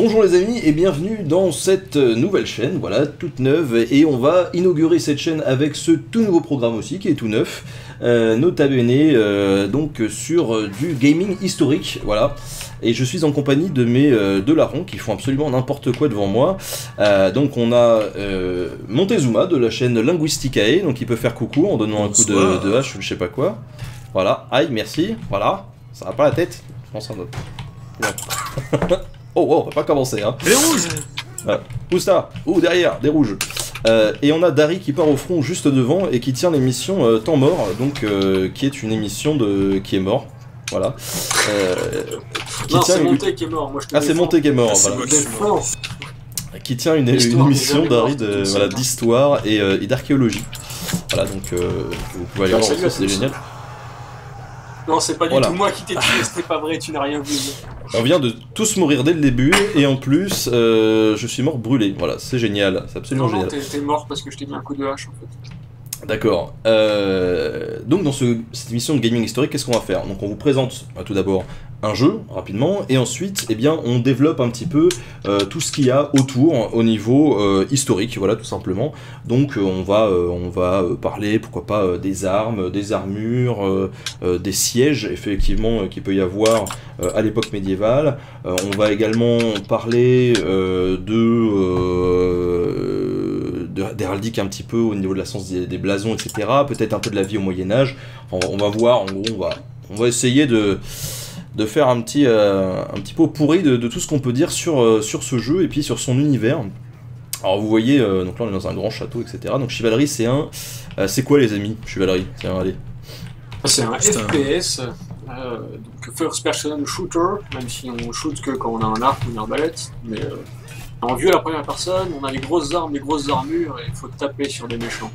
Bonjour les amis et bienvenue dans cette nouvelle chaîne, voilà, toute neuve, et on va inaugurer cette chaîne avec ce tout nouveau programme aussi, qui est tout neuf, nota bene, donc sur du gaming historique, voilà, et je suis en compagnie de mes deux larrons qui font absolument n'importe quoi devant moi. Donc on a Montezuma de la chaîne Linguisticae, donc il peut faire coucou en donnant un coup de hache ou je sais pas quoi, voilà, aïe, merci, voilà, ça va pas la tête, je pense un autre. Oh, on va pas commencer, hein. Les rouges. Où ça? Où derrière? Des rouges. Et on a Dari qui part au front juste devant et qui tient l'émission Temps Mort, donc qui est une émission qui est mort. Voilà. Non, c'est Monté qui est mort. Moi, c'est Monté qui est mort. Ah, voilà. Qui tient une émission d'histoire et d'archéologie. Voilà, donc vous pouvez aller voir aussi, c'est génial. Non, c'est pas du tout moi qui t'ai tué, c'était pas vrai, tu n'as rien vu. On vient de tous mourir dès le début, et en plus, je suis mort brûlé. Voilà, c'est génial, c'est absolument génial. Non, t'es mort parce que je t'ai mis un coup de hache en fait. D'accord. Donc dans cette émission de gaming historique, qu'est-ce qu'on va faire? Donc on vous présente tout d'abord un jeu, rapidement, et ensuite, eh bien, on développe un petit peu tout ce qu'il y a autour, au niveau historique, voilà, tout simplement. Donc on va parler, pourquoi pas, des armes, des armures, des sièges, effectivement, qu'il peut y avoir à l'époque médiévale. On va également parler d'héraldique un petit peu au niveau de la science des blasons, etc. Peut-être un peu de la vie au Moyen-Âge. On va voir, en gros, on va essayer de faire un petit pot pourri de tout ce qu'on peut dire sur ce jeu et puis sur son univers. Alors vous voyez, donc là on est dans un grand château, etc. Donc Chivalry c'est c'est quoi les amis, Chivalry? Tiens, allez. C'est un FPS, donc First Person Shooter, même si on shoot que quand on a un arc ou une arbalète, mais en vue à la première personne, on a les grosses armes, les grosses armures, et il faut taper sur des méchants.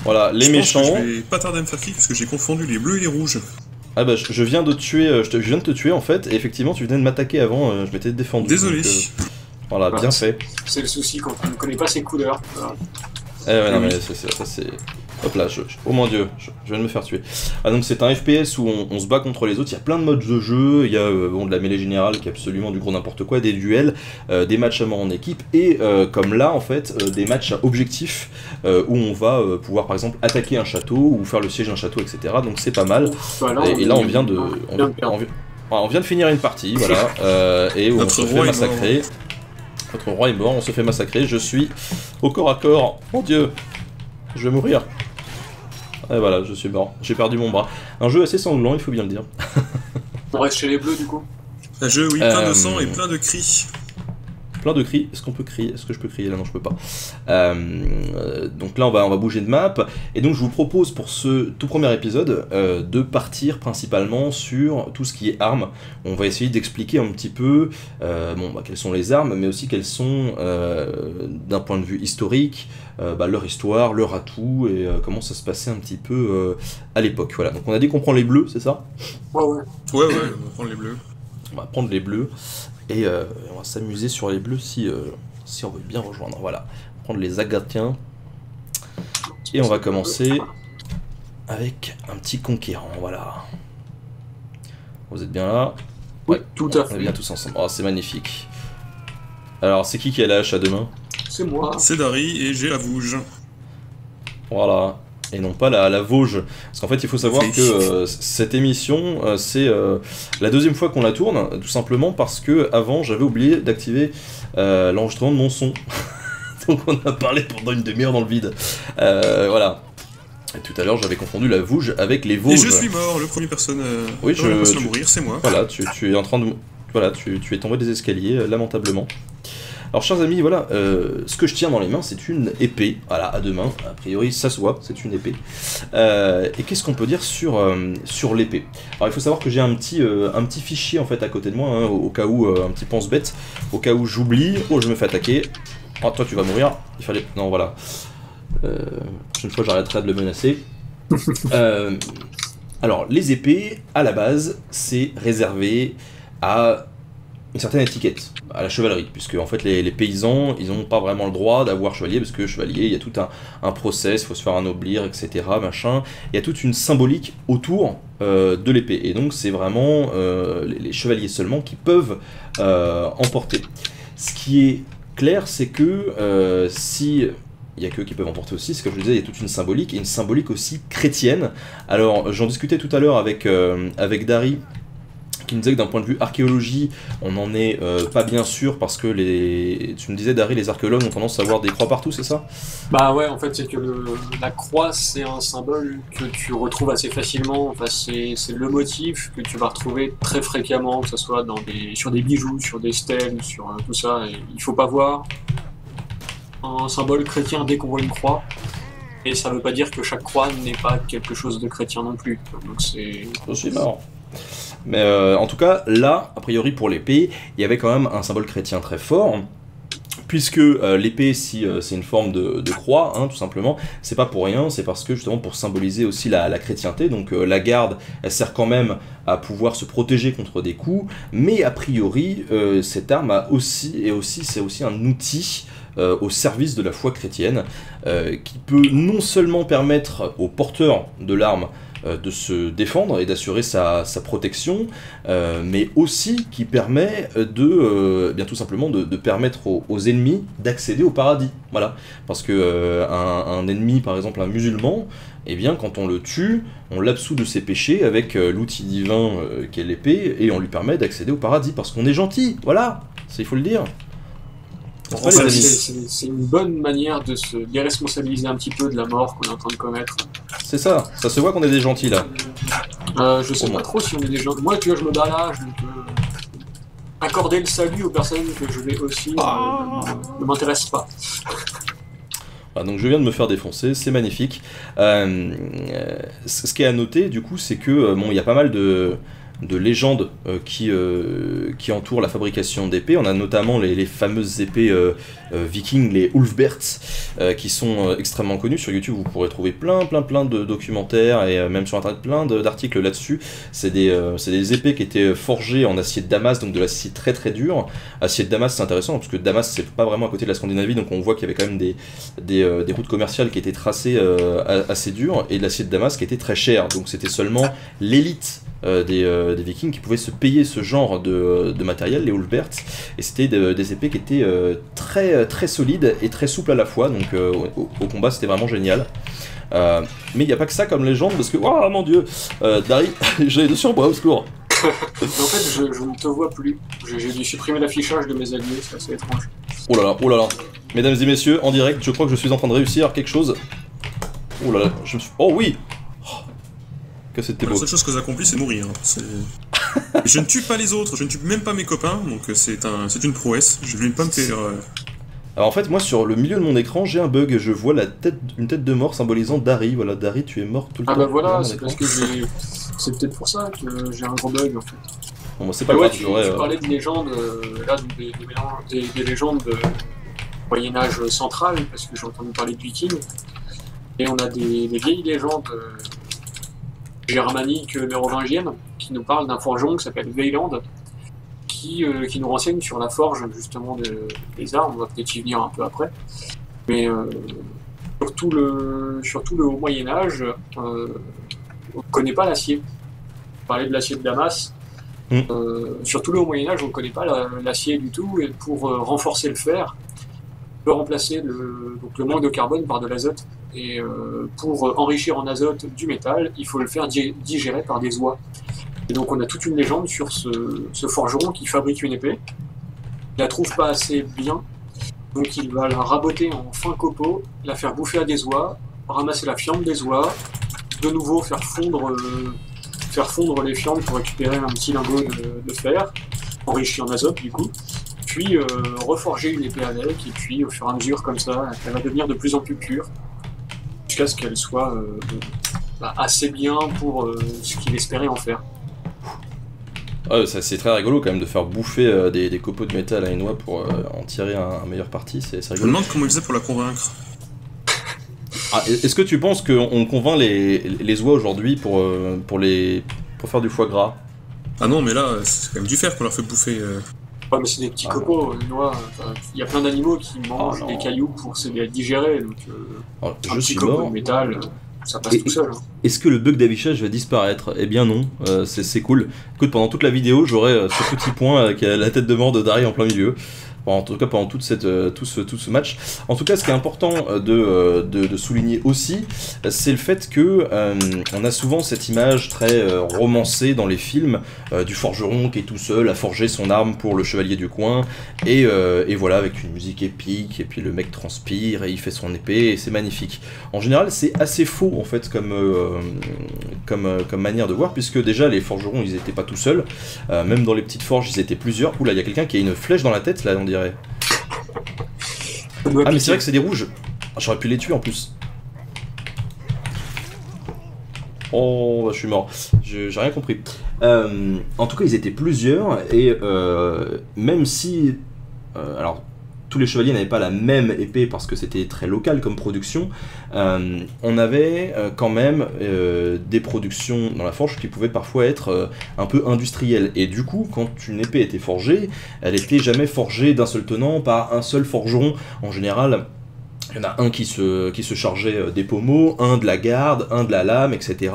Voilà, les méchants... Je vais pas tarder à me faire kick parce que j'ai confondu les bleus et les rouges. Ah bah je viens de te tuer en fait, et effectivement tu venais de m'attaquer avant, je m'étais défendu. Désolé. Donc, voilà, bien fait. C'est le souci quand on ne connaît pas ses couleurs. Voilà. Ouais, non mais ça c'est... Hop là, oh mon dieu, je viens de me faire tuer. Ah donc c'est un FPS où on se bat contre les autres, il y a plein de modes de jeu, il y a de la mêlée générale qui est absolument du gros n'importe quoi, des duels, des matchs à mort en équipe, et comme là en fait, des matchs à objectif, où on va pouvoir par exemple attaquer un château, ou faire le siège d'un château, etc. Donc c'est pas mal. Voilà, et là on vient de... On vient de finir une partie, voilà, et où on se fait massacrer. Notre roi est mort, on se fait massacrer, je suis au corps à corps, mon dieu, je vais mourir. Et voilà, je suis mort, j'ai perdu mon bras. Un jeu assez sanglant, il faut bien le dire. On reste chez les bleus du coup. Un jeu, oui, plein de sang et plein de cris. Plein de cris, est-ce qu'on peut crier? Est-ce que je peux crier? Là non, je peux pas. Donc là on va bouger de map, et donc je vous propose pour ce tout premier épisode de partir principalement sur tout ce qui est armes. On va essayer d'expliquer un petit peu quelles sont les armes, mais aussi quelles sont d'un point de vue historique, leur histoire, leur atout, et comment ça se passait un petit peu à l'époque. Voilà, donc on a dit qu'on prend les bleus, c'est ça? Ouais, on va prendre les bleus. On va prendre les bleus. Et on va s'amuser sur les bleus si on veut bien rejoindre. Voilà, on va prendre les Agathiens. Et on va commencer avec un petit conquérant, voilà. Vous êtes bien là? Ouais, tout à fait. On est bien tous ensemble. Oh, c'est magnifique. Alors, c'est qui a la hache à deux mains? C'est moi. C'est Dari et j'ai la Vouge. Voilà. Et non pas la Vosges. Parce qu'en fait, il faut savoir que cette émission, c'est la deuxième fois qu'on la tourne, tout simplement parce que avant j'avais oublié d'activer l'enregistrement de mon son. Donc on a parlé pendant une demi-heure dans le vide. Voilà. Et tout à l'heure, j'avais confondu la Vouge avec les Vosges. Et je suis mort, le premier personne à mourir, c'est moi. Voilà, tu es en train de... Voilà, tu es tombé des escaliers, lamentablement. Alors chers amis, voilà, ce que je tiens dans les mains, c'est une épée, voilà, à deux mains, a priori ça se voit, c'est une épée. Et qu'est-ce qu'on peut dire sur l'épée? Alors il faut savoir que j'ai un petit fichier en fait à côté de moi, hein, au cas où, un petit pense-bête, au cas où j'oublie, oh je me fais attaquer, oh toi tu vas mourir, il fallait, non voilà, prochaine fois j'arrêterai de le menacer. Alors les épées, à la base, c'est réservé à une certaine étiquette à la chevalerie, puisque en fait les paysans, ils n'ont pas vraiment le droit d'avoir chevalier, parce que chevalier, il y a tout un process, il faut se faire anoblir, etc., machin, il y a toute une symbolique autour de l'épée, et donc c'est vraiment les chevaliers seulement qui peuvent emporter. Ce qui est clair, c'est que si... il n'y a qu'eux qui peuvent emporter aussi, c'est comme je le disais, il y a toute une symbolique, et une symbolique aussi chrétienne. Alors, j'en discutais tout à l'heure avec Dari, qui me disait que d'un point de vue archéologie, on n'en est pas bien sûr, parce que tu me disais, Dari, les archéologues ont tendance à avoir des croix partout, c'est ça? Bah ouais, en fait, c'est que la croix, c'est un symbole que tu retrouves assez facilement, enfin, c'est le motif que tu vas retrouver très fréquemment, que ce soit sur des bijoux, sur des stèles, sur tout ça, et il faut pas voir un symbole chrétien dès qu'on voit une croix, et ça veut pas dire que chaque croix n'est pas quelque chose de chrétien non plus, donc c'est aussi marrant. Mais en tout cas, là, a priori pour l'épée, il y avait quand même un symbole chrétien très fort, puisque l'épée, si c'est une forme de croix, hein, tout simplement, c'est pas pour rien, c'est parce que justement pour symboliser aussi la chrétienté, donc la garde, elle sert quand même à pouvoir se protéger contre des coups, mais a priori, cette arme c'est aussi un outil au service de la foi chrétienne, qui peut non seulement permettre aux porteurs de l'arme de se défendre et d'assurer sa protection, mais aussi qui permet bien tout simplement de permettre aux ennemis d'accéder au paradis. Voilà, parce que un ennemi, par exemple un musulman, eh bien quand on le tue, on l'absout de ses péchés avec l'outil divin qu'est l'épée, et on lui permet d'accéder au paradis, parce qu'on est gentil, voilà, il faut le dire. C'est une bonne manière de se déresponsabiliser un petit peu de la mort qu'on est en train de commettre. C'est ça se voit qu'on est des gentils là. Je sais pas trop si on est des gentils. Moi, tu vois, je me balade, donc accorder le salut aux personnes que je vais aussi ne m'intéresse pas. Voilà, donc je viens de me faire défoncer, c'est magnifique. Ce qui est à noter, du coup, c'est que il y a pas mal de légendes qui entourent la fabrication d'épées. On a notamment les fameuses épées vikings, les Ulfberts, qui sont extrêmement connues. Sur YouTube, vous pourrez trouver plein de documentaires, et même sur internet plein d'articles là-dessus. C'est des épées qui étaient forgées en acier de Damas, donc de l'acier très très dur. Acier de Damas, c'est intéressant, parce que Damas, c'est pas vraiment à côté de la Scandinavie, donc on voit qu'il y avait quand même des routes commerciales qui étaient tracées assez dures, et de l'acier de Damas qui était très cher. Donc c'était seulement l'élite des vikings qui pouvaient se payer ce genre de matériel, les Ulfberts, et c'était des épées qui étaient très solides et très souples à la fois, donc au combat c'était vraiment génial. Mais il n'y a pas que ça comme légende, parce que, oh mon dieu, Dari, j'ai les deux sur moi, au secours. En fait, je ne te vois plus, j'ai dû supprimer l'affichage de mes alliés, c'est assez étrange. Oh là là, mesdames et messieurs, en direct, je crois que je suis en train de réussir quelque chose. Oh là là, oh oui. La seule chose que j'accomplis, c'est mourir. Je ne tue pas les autres, je ne tue même pas mes copains, donc c'est une prouesse. Je ne vais pas me faire... Alors en fait, moi, sur le milieu de mon écran, j'ai un bug. Je vois une tête de mort symbolisant Dari. Voilà, Dari, tu es mort tout le temps. Ah bah voilà, c'est parce que c'est peut-être pour ça que j'ai un gros bug, en fait. Bon, bah, c'est pas grave, tu parlais de légendes, là, des légendes de Moyen-Âge central, parce que j'ai entendu parler de Vikings, et on a des vieilles légendes... germanique mérovingienne, qui nous parle d'un forgeron qui s'appelle Weyland, qui nous renseigne sur la forge justement des armes. On va peut-être y venir un peu après. Mais surtout le haut Moyen-Âge, on ne connaît pas l'acier. On parlait de l'acier de Damas. Surtout le haut Moyen-Âge, on ne connaît pas l'acier du tout, et pour renforcer le fer, on peut remplacer le manque de carbone par de l'azote. Et pour enrichir en azote du métal, il faut le faire digérer par des oies. Et donc on a toute une légende sur ce forgeron qui fabrique une épée. Il la trouve pas assez bien, donc il va la raboter en fin copeaux, la faire bouffer à des oies, ramasser la fiente des oies, de nouveau faire fondre les fientes pour récupérer un petit lingot de fer, enrichi en azote du coup, puis reforger une épée avec, et puis au fur et à mesure comme ça, elle va devenir de plus en plus pure, jusqu'à ce qu'elle soit assez bien pour ce qu'il espérait en faire. Ouais, c'est très rigolo quand même de faire bouffer des copeaux de métal à une oie pour en tirer un meilleur parti, c'est rigolo. Je me demande comment il faisait pour la convaincre. Est-ce que tu penses qu'on convainc les oies aujourd'hui pour faire du foie gras? Ah non, mais là, c'est quand même du fer qu'on leur fait bouffer. Ouais, mais c'est des petits copeaux, noix. Il y a plein d'animaux qui mangent des cailloux pour se les digérer. Donc, un petit copeau de métal, ça passe tout seul. Hein. Est-ce que le bug d'affichage va disparaître? Eh bien non, c'est cool. Écoute, pendant toute la vidéo, j'aurai ce petit point avec la tête de mort de Dari en plein milieu. En tout cas pendant tout ce match. En tout cas, ce qui est important de souligner aussi, c'est le fait que on a souvent cette image très romancée dans les films du forgeron qui est tout seul à forger son arme pour le chevalier du coin, et voilà, avec une musique épique, et puis le mec transpire et il fait son épée et c'est magnifique. En général, c'est assez faux en fait comme manière de voir, puisque déjà les forgerons ils étaient pas tout seuls, même dans les petites forges ils étaient plusieurs. Oula, il y a quelqu'un qui a une flèche dans la tête là, on dirait. Ah mais c'est vrai que c'est des rouges. J'aurais pu les tuer en plus. Oh bah, je suis mort. J'ai rien compris. En tout cas ils étaient plusieurs et même si alors tous les chevaliers n'avaient pas la même épée parce que c'était très local comme production, on avait quand même des productions dans la forge qui pouvaient parfois être un peu industrielles. Et du coup, quand une épée était forgée, elle était jamais forgée d'un seul tenant par un seul forgeron. En général, il y en a un qui se chargeait des pommeaux, un de la garde, un de la lame, etc.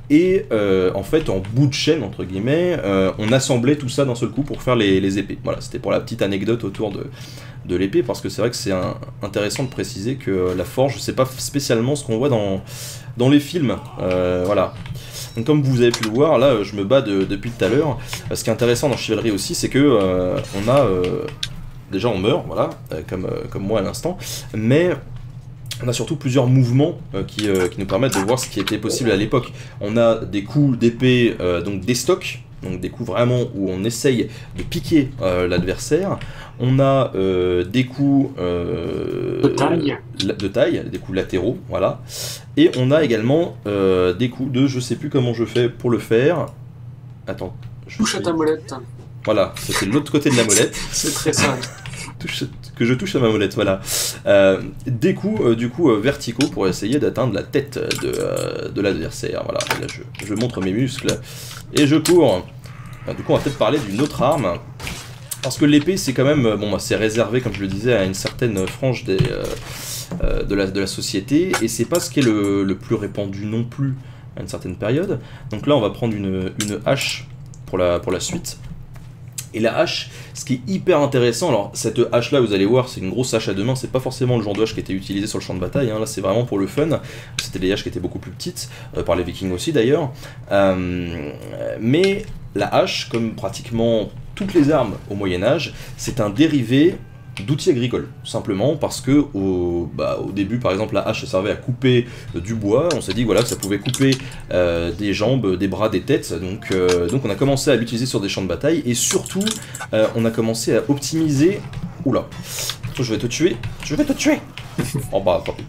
Et en fait, en bout de chaîne, entre guillemets, on assemblait tout ça d'un seul coup pour faire les épées. Voilà, c'était pour la petite anecdote autour de l'épée, parce que c'est vrai que c'est intéressant de préciser que la forge, c'est pas spécialement ce qu'on voit dans les films. Voilà. Donc comme vous avez pu le voir, là, je me bats depuis tout à l'heure. Ce qui est intéressant dans Chevalerie aussi, c'est que on a... déjà, on meurt, voilà, comme moi à l'instant, mais... on a surtout plusieurs mouvements qui nous permettent de voir ce qui était possible à l'époque. On a des coups d'épée, donc des stocks, donc des coups vraiment où on essaye de piquer l'adversaire. On a des coups de taille, des coups latéraux, voilà. Et on a également des coups de, je sais plus comment je fais pour le faire. Attends. Touche à ta molette. Voilà, c'était de l'autre côté de la molette. C'est très simple. Que je touche à ma molette, voilà. Des coups, du coup, verticaux pour essayer d'atteindre la tête de l'adversaire. Voilà, et là je montre mes muscles et je cours. Du coup, on va peut-être parler d'une autre arme. Parce que l'épée, c'est quand même, bon, c'est réservé, comme je le disais, à une certaine frange de la société, et c'est pas ce qui est le plus répandu non plus à une certaine période. Donc là, on va prendre une hache pour la suite. Et la hache, ce qui est hyper intéressant, alors cette hache là vous allez voir, c'est une grosse hache à deux mains, c'est pas forcément le genre de hache qui était utilisé sur le champ de bataille, hein. Là c'est vraiment pour le fun, c'était des haches qui étaient beaucoup plus petites, par les vikings aussi d'ailleurs, mais la hache, comme pratiquement toutes les armes au Moyen-Âge, c'est un dérivé d'outils agricoles, simplement parce que au début par exemple la hache servait à couper du bois, on s'est dit voilà que ça pouvait couper des jambes, des bras, des têtes, donc on a commencé à l'utiliser sur des champs de bataille, et surtout on a commencé à optimiser... Oula, je vais te tuer, oh bah tant pis.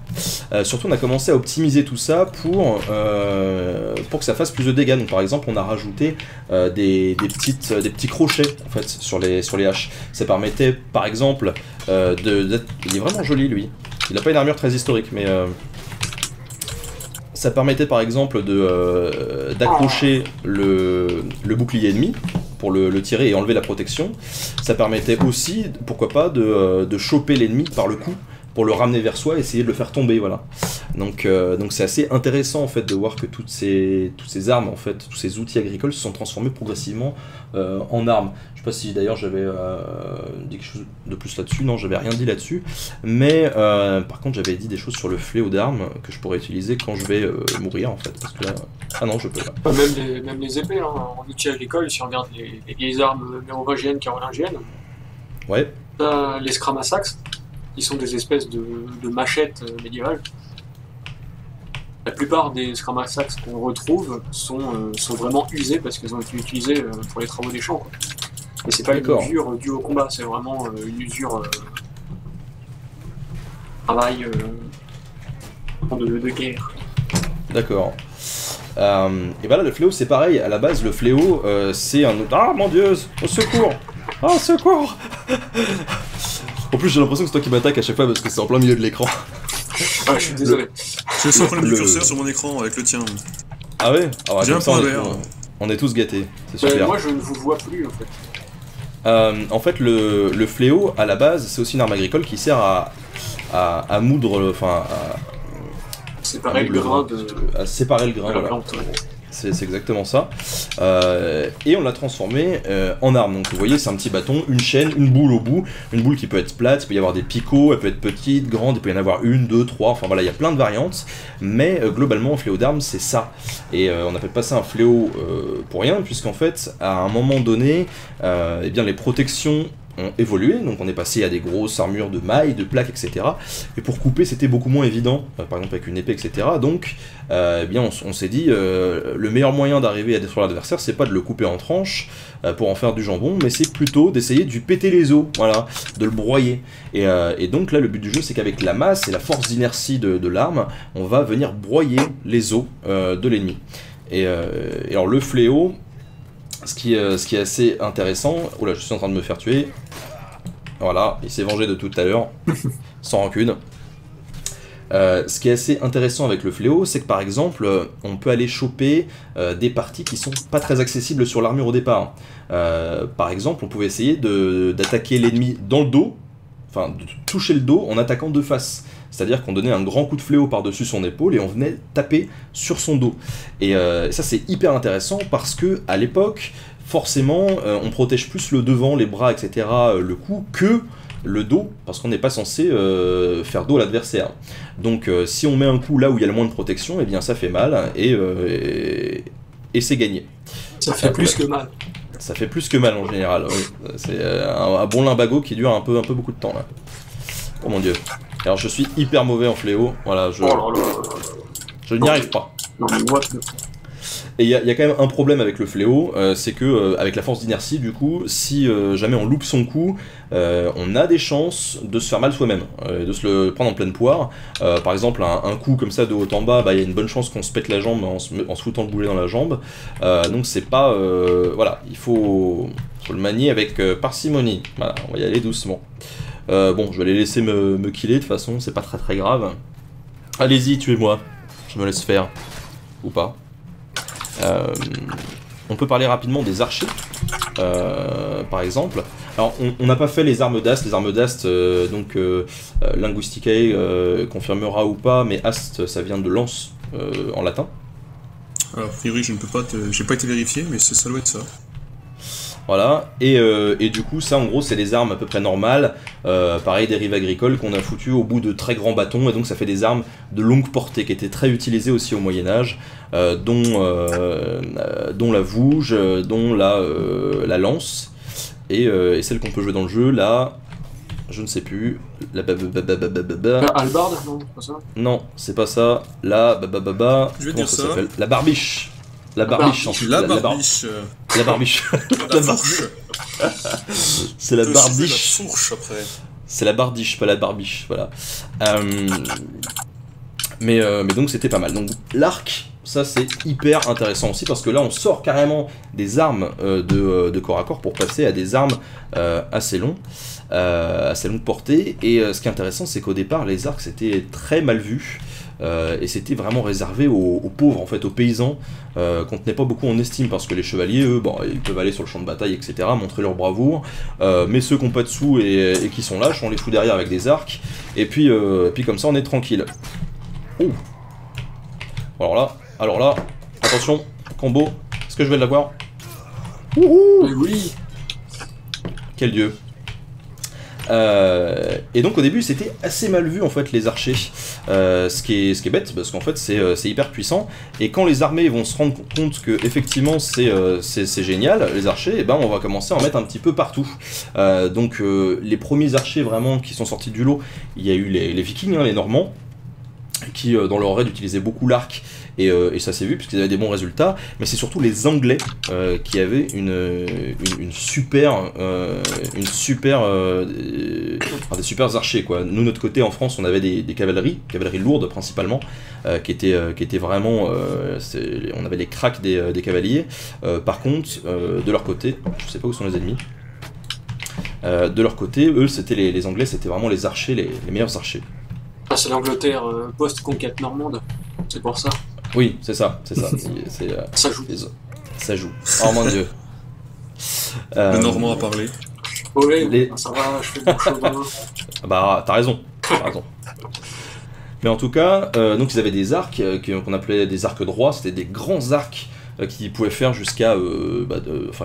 Surtout on a commencé à optimiser tout ça pour que ça fasse plus de dégâts. Donc par exemple on a rajouté des petits crochets en fait sur les haches. Ça permettait par exemple il est vraiment joli lui, il n'a pas une armure très historique, mais ça permettait par exemple d'accrocher le bouclier ennemi pour le tirer et enlever la protection. Ça permettait aussi, pourquoi pas, de choper l'ennemi par le cou pour le ramener vers soi et essayer de le faire tomber, voilà. Donc c'est assez intéressant en fait de voir que toutes ces armes, en fait, tous ces outils agricoles se sont transformés progressivement en armes. Je sais pas si d'ailleurs j'avais dit quelque chose de plus là-dessus, non, j'avais rien dit là-dessus, mais par contre j'avais dit des choses sur le fléau d'armes que je pourrais utiliser quand je vais mourir en fait, parce que là... Ah non, je peux pas. Même les épées, hein, en outils agricoles, si on regarde les vieilles armes mérovingiennes, carolingiennes, ouais. Les scramasax, qui sont des espèces de machettes médiévales. La plupart des scramasax qu'on retrouve sont vraiment usés parce qu'ils ont été utilisés pour les travaux des champs, quoi. Et c'est pas une usure due au combat, c'est vraiment une usure travail de guerre. D'accord. Et ben là, le fléau, c'est pareil. À la base, le fléau, c'est un... Ah, mon Dieu, au secours! Oh, secours! En plus, j'ai l'impression que c'est toi qui m'attaques à chaque fois parce que c'est en plein milieu de l'écran. Ah, je suis désolé. Je sens problème du curseur sur mon écran avec le tien. Ah ouais? J'ai un point vert. On est tous gâtés, c'est super. Moi, je ne vous vois plus, en fait. En fait, le fléau, à la base, c'est aussi une arme agricole qui sert à moudre, enfin, séparer le grain à séparer le grain, de la voilà. plante. C'est exactement ça. Et on l'a transformé en arme. Donc vous voyez, c'est un petit bâton, une chaîne, une boule au bout. Une boule qui peut être plate, il peut y avoir des picots, elle peut être petite, grande, il peut y en avoir une, deux, trois. Enfin voilà, il y a plein de variantes. Mais globalement, un fléau d'arme, c'est ça. Et on n'appelle pas ça un fléau pour rien, puisqu'en fait, à un moment donné, eh bien, les protections ont évolué, donc on est passé à des grosses armures de mailles, de plaques, etc. Et pour couper, c'était beaucoup moins évident, par exemple avec une épée, etc. Donc, eh bien, on s'est dit, le meilleur moyen d'arriver à détruire l'adversaire, c'est pas de le couper en tranches pour en faire du jambon, mais c'est plutôt d'essayer de lui péter les os, voilà, de le broyer. Et donc là, le but du jeu, c'est qu'avec la masse et la force d'inertie de l'arme, on va venir broyer les os de l'ennemi. Et alors le fléau, ce qui est assez intéressant... Oula, je suis en train de me faire tuer. Voilà, il s'est vengé de tout à l'heure, sans rancune. Ce qui est assez intéressant avec le fléau, c'est que par exemple, on peut aller choper des parties qui sont pas très accessibles sur l'armure au départ. Par exemple, on pouvait essayer d'attaquer l'ennemi dans le dos, enfin de toucher le dos en attaquant de face. C'est-à-dire qu'on donnait un grand coup de fléau par-dessus son épaule et on venait taper sur son dos. Et ça c'est hyper intéressant parce que à l'époque, forcément, on protège plus le devant, les bras, etc., le cou, que le dos, parce qu'on n'est pas censé faire dos à l'adversaire. Donc si on met un coup là où il y a le moins de protection, eh bien ça fait mal et c'est gagné. Ça fait plus que mal. Ça fait plus que mal en général, oui. C'est un bon limbago qui dure un peu beaucoup de temps là. Oh mon dieu. Alors je suis hyper mauvais en fléau, voilà, je n'y arrive pas. Non, mais moi, Et il y a quand même un problème avec le fléau, c'est que avec la force d'inertie, du coup, si jamais on loupe son coup, on a des chances de se faire mal soi-même, de se le prendre en pleine poire. Par exemple, un coup comme ça de haut en bas, il y a une bonne chance qu'on se pète la jambe en se foutant le boulet dans la jambe. Donc c'est pas... voilà, il faut le manier avec parcimonie. Voilà, on va y aller doucement. Bon, je vais les laisser me killer, de toute façon, c'est pas très grave. Allez-y, tuez-moi. Je me laisse faire. Ou pas. On peut parler rapidement des archers, par exemple. Alors, on n'a pas fait les armes d'Ast. Les armes d'Ast, donc, Linguisticae confirmera ou pas, mais Ast, ça vient de lance en latin. Alors, a priori, je ne peux pas j'ai pas été vérifié, mais ça doit être ça. Voilà, et du coup ça en gros c'est des armes à peu près normales, pareil des rives agricoles qu'on a foutues au bout de très grands bâtons, et donc ça fait des armes de longue portée qui étaient très utilisées aussi au Moyen-Âge, dont la vouge, dont la lance, et celle qu'on peut jouer dans le jeu, là, je ne sais plus, la Hallebarde, non, c'est pas ça. Non, c'est pas ça, la je vais dire ça. La barbiche. La barbiche, ensuite. La barbiche. La barbiche. La fourche. C'est la barbiche. La fourche après. C'est la bardiche, pas la barbiche, voilà. Mais donc c'était pas mal. Donc l'arc, ça c'est hyper intéressant aussi parce que là on sort carrément des armes de corps à corps pour passer à des armes assez longues portées. Et ce qui est intéressant, c'est qu'au départ les arcs c'était très mal vu. Et c'était vraiment réservé aux pauvres, en fait, aux paysans, qu'on tenait pas beaucoup en estime, parce que les chevaliers, eux, bon, ils peuvent aller sur le champ de bataille, etc., montrer leur bravoure, mais ceux qui n'ont pas de sous et qui sont lâches, on les fout derrière avec des arcs, et puis comme ça, on est tranquille. Oh. Alors là, attention, combo, est-ce que je vais l'avoir? Oui. Quel dieu. Et donc au début c'était assez mal vu en fait les archers, ce qui est bête parce qu'en fait c'est hyper puissant, et quand les armées vont se rendre compte que effectivement c'est génial les archers, et ben on va commencer à en mettre un petit peu partout. Donc les premiers archers vraiment qui sont sortis du lot, il y a eu les vikings, hein, les normands, qui dans leur raid utilisaient beaucoup l'arc, et ça s'est vu puisqu'ils avaient des bons résultats, mais c'est surtout les Anglais qui avaient des super archers quoi. Nous, notre côté en France, on avait des cavaleries lourdes principalement, qui étaient vraiment, on avait les cracks des cavaliers. Par contre, de leur côté, je sais pas où sont les ennemis. De leur côté, eux, c'était les Anglais, c'était vraiment les archers, les meilleurs archers. Ah, c'est l'Angleterre post-conquête normande, c'est pour ça. Oui, c'est ça. Ça joue. Ça joue. Oh mon dieu. Le Normand a parlé. Ouais, ça va, je fais mon chemin. Bah, t'as raison. Mais en tout cas, donc ils avaient des arcs qu'on appelait des arcs droits, c'était des grands arcs qui pouvaient faire jusqu'à,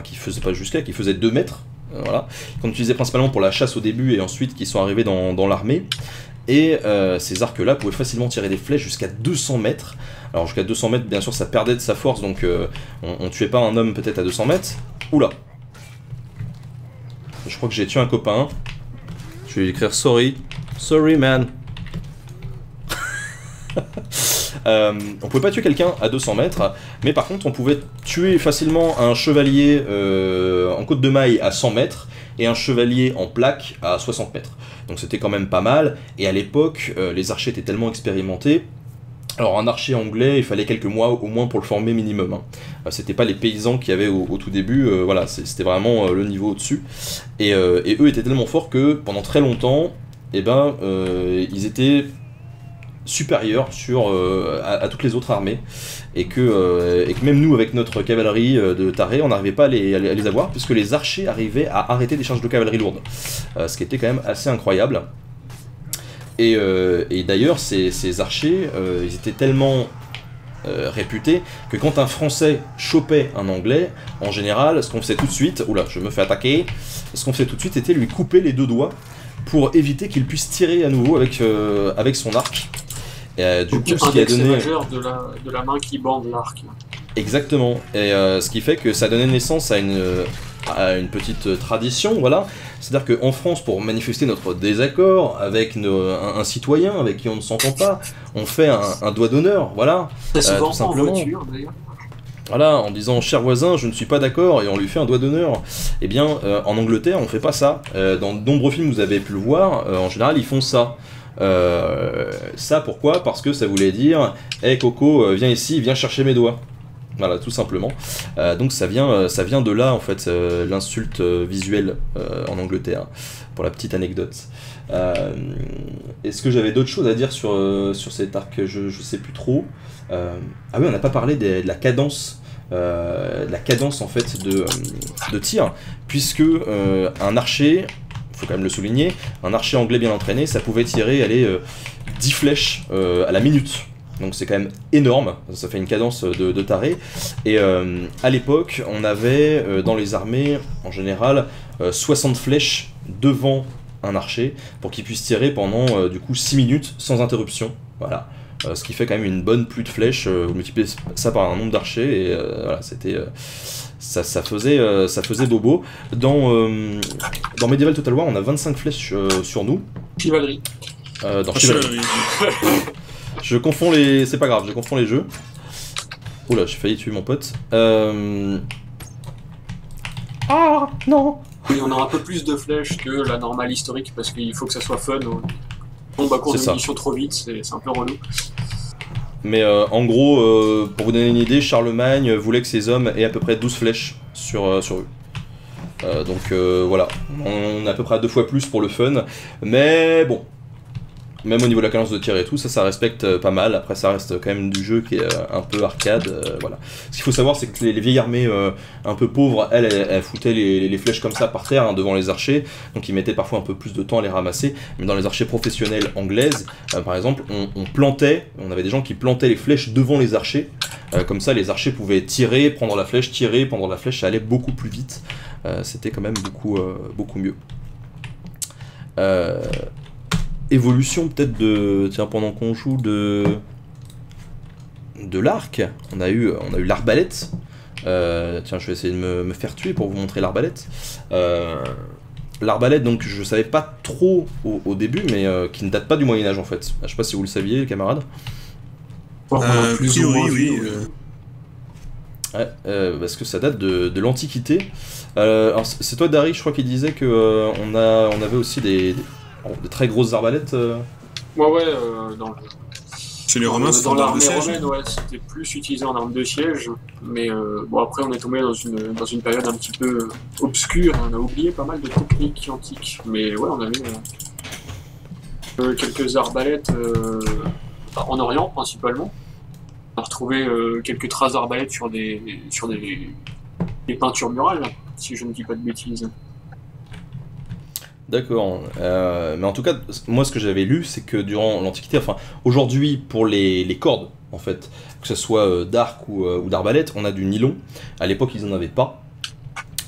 qui faisaient 2 mètres, voilà, qu'on utilisait principalement pour la chasse au début et ensuite qui sont arrivés dans l'armée. Et ces arcs-là pouvaient facilement tirer des flèches jusqu'à 200 mètres. Alors jusqu'à 200 mètres, bien sûr, ça perdait de sa force, donc on tuait pas un homme peut-être à 200 mètres. Oula. Je crois que j'ai tué un copain. Je vais lui écrire sorry. Sorry man. On pouvait pas tuer quelqu'un à 200 mètres, mais par contre on pouvait tuer facilement un chevalier en côte de maille à 100 mètres et un chevalier en plaque à 60 mètres. Donc c'était quand même pas mal, et à l'époque les archers étaient tellement expérimentés. Alors un archer anglais, il fallait quelques mois au moins pour le former minimum, hein. C'était pas les paysans qu'il y avait au tout début, voilà, c'était vraiment le niveau au-dessus. Et eux étaient tellement forts que pendant très longtemps, ils étaient supérieurs à toutes les autres armées, et que même nous avec notre cavalerie de tarés, on n'arrivait pas à les avoir, puisque les archers arrivaient à arrêter des charges de cavalerie lourde, ce qui était quand même assez incroyable. Et d'ailleurs ces archers, ils étaient tellement réputés que quand un Français chopait un Anglais, en général, ce qu'on faisait tout de suite, oula, je me fais attaquer, ce qu'on faisait tout de suite était lui couper les 2 doigts pour éviter qu'il puisse tirer à nouveau avec son arc. Et, du coup, ce qui a donné de la main qui bande l'arc. Exactement. Et ce qui fait que ça donnait naissance à une petite tradition, voilà. C'est-à-dire qu'en France, pour manifester notre désaccord avec un citoyen avec qui on ne s'entend pas, on fait un doigt d'honneur, voilà. Tout simplement. En voiture, voilà, en disant « cher voisin, je ne suis pas d'accord » et on lui fait un doigt d'honneur. Eh bien, en Angleterre, on fait pas ça. Dans de nombreux films, vous avez pu le voir, en général, ils font ça. Ça, pourquoi? Parce que ça voulait dire « Hey Coco, viens ici, viens chercher mes doigts ». Voilà, tout simplement. Donc ça vient de là, en fait, l'insulte visuelle en Angleterre, pour la petite anecdote. Est-ce que j'avais d'autres choses à dire sur cet arc? Je sais plus trop. Ah oui, on n'a pas parlé de la cadence. En fait de tir, puisque un archer, faut quand même le souligner, un archer anglais bien entraîné, ça pouvait tirer 10 flèches à la minute. Donc c'est quand même énorme, ça fait une cadence de taré. Et à l'époque, on avait dans les armées, en général, 60 flèches devant un archer pour qu'il puisse tirer pendant du coup 6 minutes sans interruption. Voilà. Ce qui fait quand même une bonne pluie de flèches. Vous multipliez ça par un nombre d'archers et voilà, c'était ça faisait bobo. Dans Medieval Total War, on a 25 flèches sur nous. Chevalerie. Dans Chevalerie. Je confonds les... C'est pas grave, je confonds les jeux. Oula, j'ai failli tuer mon pote. Ah, non. Oui, on a un peu plus de flèches que la normale historique, parce qu'il faut que ça soit fun. On bat court de munitions trop vite, c'est un peu relou. Mais en gros, pour vous donner une idée, Charlemagne voulait que ses hommes aient à peu près 12 flèches sur eux. Donc voilà, on a à peu près 2 fois plus pour le fun. Mais bon, même au niveau de la cadence de tir et tout, ça respecte pas mal. Après, ça reste quand même du jeu qui est un peu arcade, voilà. Ce qu'il faut savoir, c'est que les vieilles armées un peu pauvres, elles foutaient les flèches comme ça par terre, hein, devant les archers, donc ils mettaient parfois un peu plus de temps à les ramasser. Mais dans les archers professionnels anglaises, par exemple, on avait des gens qui plantaient les flèches devant les archers, comme ça les archers pouvaient tirer, prendre la flèche, ça allait beaucoup plus vite. C'était quand même beaucoup mieux. Évolution peut-être pendant qu'on joue de l'arc, on a eu l'arbalète. Tiens, je vais essayer de me faire tuer pour vous montrer l'arbalète. L'arbalète, donc je savais pas trop au début, mais qui ne date pas du Moyen-Âge en fait. Je sais pas si vous le saviez, les camarades. Plus ou moins, oui. Ouais, parce que ça date de l'Antiquité. Alors c'est toi, Dari, je crois, qui disait que on avait aussi de très grosses arbalètes. Ouais, chez les Romains, dans l'armée romaine, ouais, c'était plus utilisé en arme de siège, mais bon, après on est tombé dans une période un petit peu obscure, on a oublié pas mal de techniques antiques, mais ouais, on avait quelques arbalètes en Orient principalement. On a retrouvé quelques traces d'arbalètes sur des peintures murales, si je ne dis pas de bêtises. D'accord. Mais en tout cas, moi ce que j'avais lu, c'est que durant l'Antiquité, enfin aujourd'hui pour les cordes, en fait, que ce soit d'arc ou d'arbalète, on a du nylon. À l'époque, ils n'en avaient pas.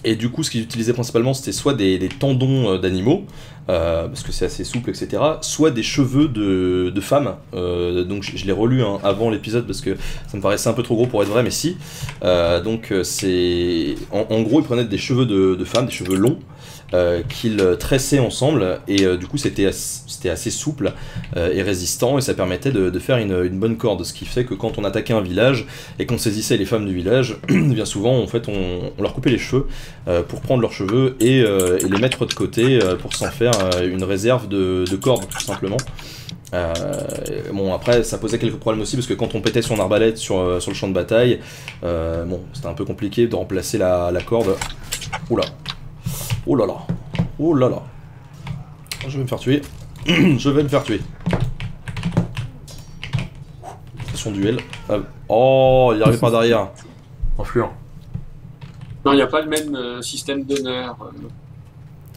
Et du coup, ce qu'ils utilisaient principalement, c'était soit des tendons d'animaux, parce que c'est assez souple, etc., soit des cheveux de femmes. Donc je l'ai relu avant l'épisode, parce que ça me paraissait un peu trop gros pour être vrai, mais si. Donc c'est... En gros, ils prenaient des cheveux de femmes, des cheveux longs, qu'ils tressaient ensemble, et du coup c'était assez souple et résistant, et ça permettait de faire une bonne corde, ce qui fait que quand on attaquait un village et qu'on saisissait les femmes du village, bien souvent en fait on leur coupait les cheveux pour prendre leurs cheveux et les mettre de côté pour s'en faire une réserve de cordes tout simplement. Bon, après ça posait quelques problèmes aussi, parce que quand on pétait son arbalète sur le champ de bataille, bon, c'était un peu compliqué de remplacer la corde. Oula. Oh là là, oh là là. Je vais me faire tuer. Je vais me faire tuer. C'est son duel. Oh, il arrive par derrière. Influent. Non, il n'y a pas le même système d'honneur.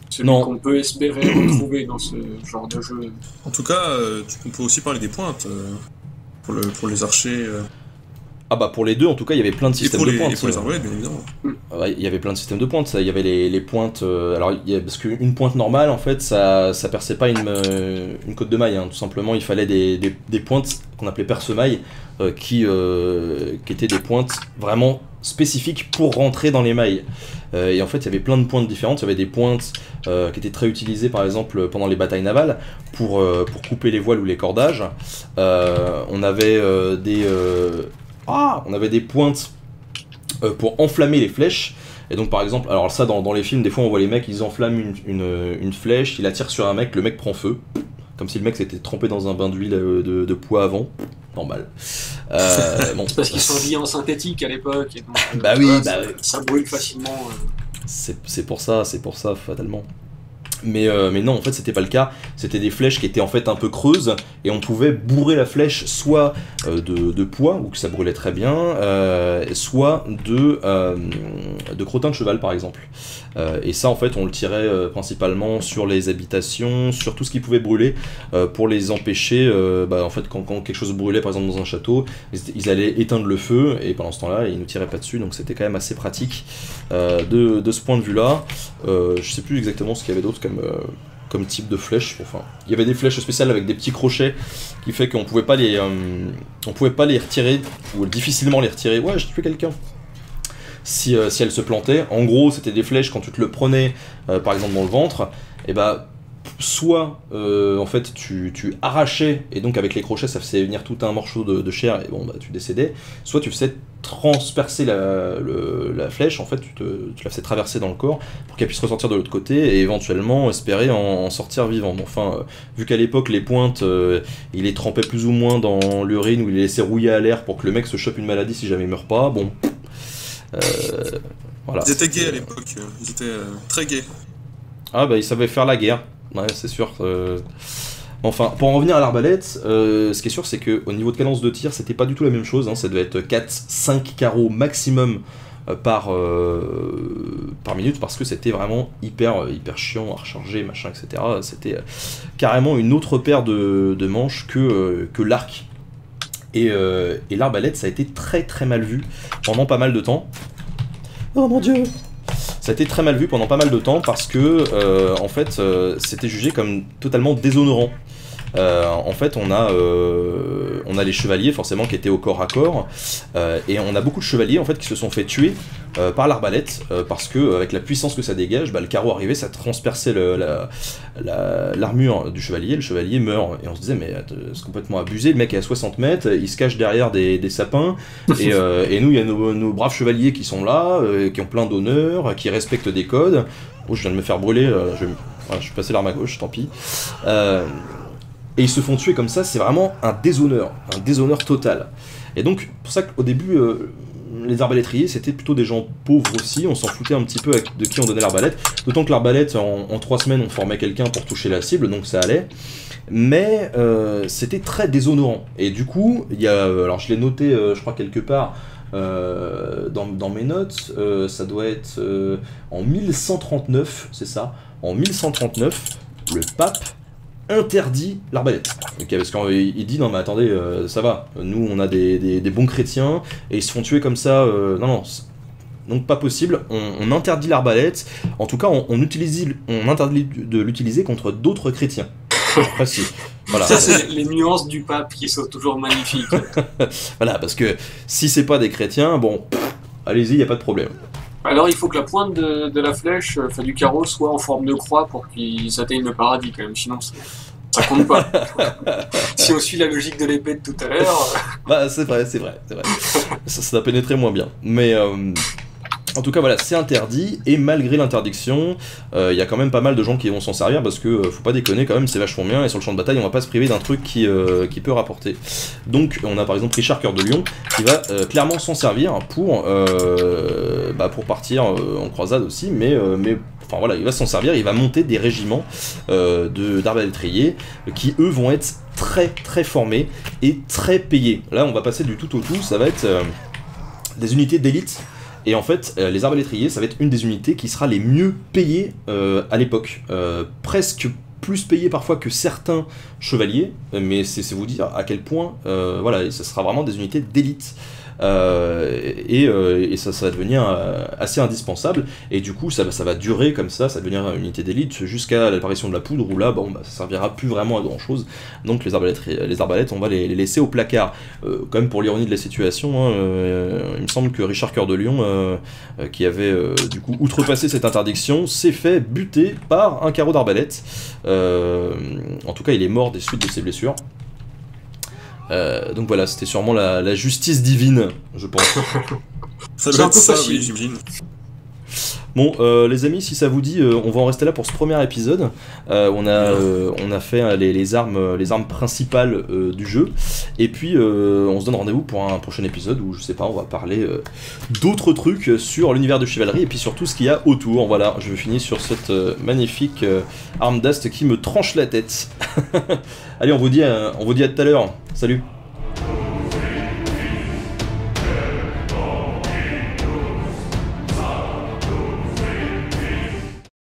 Celui qu'on peut espérer retrouver dans ce genre de jeu. En tout cas, on peut aussi parler des pointes pour les archers. Ah bah pour les deux, en tout cas, il y avait plein de systèmes de pointes. Et pour les arbalètes, bien évidemment. Il y avait plein de systèmes de pointes. Il y avait les pointes... parce qu'une pointe normale, en fait, ça perçait pas une côte de maille. Hein. Tout simplement, il fallait des pointes qu'on appelait perce-mailles, qui étaient des pointes vraiment spécifiques pour rentrer dans les mailles. Et en fait, il y avait plein de pointes différentes. Il y avait des pointes qui étaient très utilisées, par exemple, pendant les batailles navales, pour couper les voiles ou les cordages. On avait des pointes pour enflammer les flèches. Et donc par exemple, alors ça dans les films, des fois on voit les mecs, ils enflamment une flèche, ils la tirent sur un mec, le mec prend feu. Comme si le mec s'était trempé dans un bain d'huile de poids avant. Normal. Bon, c'est parce qu'ils sont habillés en synthétique à l'époque. Bah oui, ça brûle facilement. C'est pour ça, fatalement. Mais non, en fait c'était pas le cas, c'était des flèches qui étaient en fait un peu creuses, et on pouvait bourrer la flèche soit de poids, ou que ça brûlait très bien, soit de crottin de cheval par exemple. Et ça en fait on le tirait principalement sur les habitations, sur tout ce qui pouvait brûler, pour les empêcher, en fait quand quelque chose brûlait par exemple dans un château, ils allaient éteindre le feu, et pendant ce temps-là ils nous tiraient pas dessus, donc c'était quand même assez pratique de ce point de vue-là. Je sais plus exactement ce qu'il y avait d'autre comme type de flèche. Enfin, il y avait des flèches spéciales avec des petits crochets qui fait qu'on pouvait pas les retirer, ou difficilement les retirer. Ouais, j'ai tué quelqu'un. Si elles se plantaient. En gros, c'était des flèches quand tu te le prenais, par exemple dans le ventre, et soit en fait tu arrachais, et donc avec les crochets ça faisait venir tout un morceau de chair, et bon tu décédais, soit tu faisais transpercer la flèche, en fait tu la faisais traverser dans le corps pour qu'elle puisse ressortir de l'autre côté et éventuellement espérer en sortir vivant. Enfin, vu qu'à l'époque les pointes il les trempait plus ou moins dans l'urine, ou il les laissait rouiller à l'air pour que le mec se chope une maladie si jamais il meurt pas, bon voilà. Ils étaient gays à l'époque, ils étaient très gays. Ah bah ils savaient faire la guerre. Ouais, c'est sûr. Enfin, pour en revenir à l'arbalète, ce qui est sûr, c'est qu'au niveau de cadence de tir, c'était pas du tout la même chose. Hein. Ça devait être 4-5 carreaux maximum par minute, parce que c'était vraiment hyper chiant à recharger, machin, etc. C'était carrément une autre paire de manches que l'arc. Et l'arbalète, ça a été très très mal vu pendant pas mal de temps. Oh mon dieu! Ça a été très mal vu pendant pas mal de temps parce que, en fait, c'était jugé comme totalement déshonorant. En fait, on a les chevaliers forcément qui étaient au corps à corps, et on a beaucoup de chevaliers en fait qui se sont fait tuer par l'arbalète, parce que avec la puissance que ça dégage, le carreau arrivait, ça transperçait l'armure du chevalier, le chevalier meurt, et on se disait mais c'est complètement abusé, le mec est à 60 mètres, il se cache derrière des sapins, et nous il y a nos braves chevaliers qui sont là, qui ont plein d'honneur, qui respectent des codes. Oh, je viens de me faire brûler, je suis passé l'arme à gauche, tant pis. Et ils se font tuer comme ça, c'est vraiment un déshonneur total. Et donc, pour ça qu'au début, les arbalétriers, c'était plutôt des gens pauvres aussi, on s'en foutait un petit peu de qui on donnait l'arbalète, d'autant que l'arbalète, en 3 semaines, on formait quelqu'un pour toucher la cible, donc ça allait. Mais c'était très déshonorant. Et du coup, il y a, alors je l'ai noté, je crois quelque part, dans mes notes, ça doit être en 1139, c'est ça. En 1139, le pape interdit l'arbalète. Okay, parce qu'il dit non mais attendez, ça va, nous on a des bons chrétiens et ils se font tuer comme ça, non, donc pas possible, on interdit l'arbalète, en tout cas on interdit de l'utiliser contre d'autres chrétiens. Précis. Voilà. Ça c'est les nuances du pape qui sont toujours magnifiques. Voilà, parce que si c'est pas des chrétiens, bon, allez-y, y a pas de problème. Alors il faut que la pointe de la flèche, du carreau, soit en forme de croix pour qu'ils atteignent le paradis quand même, sinon ça compte pas. Si on suit la logique de l'épée de tout à l'heure... Bah c'est vrai. Ça va pénétrer moins bien. Mais en tout cas voilà, c'est interdit, et malgré l'interdiction, il y a quand même pas mal de gens qui vont s'en servir, parce que faut pas déconner quand même, c'est vachement bien, et sur le champ de bataille on va pas se priver d'un truc qui peut rapporter. Donc on a par exemple Richard Cœur de Lion qui va clairement s'en servir pour partir en croisade aussi, mais enfin voilà, il va s'en servir, il va monter des régiments d'arbalétriers qui eux vont être très très formés et très payés. Là on va passer du tout au tout, ça va être des unités d'élite. Et en fait, les arbalétriers, ça va être une des unités qui sera les mieux payées à l'époque. Presque plus payées parfois que certains chevaliers, mais c'est vous dire à quel point, voilà, ça sera vraiment des unités d'élite. Et ça va devenir assez indispensable, et du coup ça va durer comme ça va devenir une unité d'élite jusqu'à l'apparition de la poudre, où là ça servira plus vraiment à grand chose. Donc les arbalètes on va les laisser au placard. Quand même, pour l'ironie de la situation, il me semble que Richard Cœur de Lion, qui avait du coup outrepassé cette interdiction, s'est fait buter par un carreau d'arbalète. En tout cas il est mort des suites de ses blessures. Donc voilà, c'était sûrement la justice divine, je pense. Ça doit être ça, oui, j'imagine. Bon, les amis, si ça vous dit, on va en rester là pour ce premier épisode. On a fait les armes principales du jeu. Et puis, on se donne rendez-vous pour un prochain épisode où, je sais pas, on va parler d'autres trucs sur l'univers de chevalerie et puis sur tout ce qu'il y a autour. Voilà, je finis sur cette magnifique arme d'ast qui me tranche la tête. Allez, on vous dit à tout à l'heure. Salut.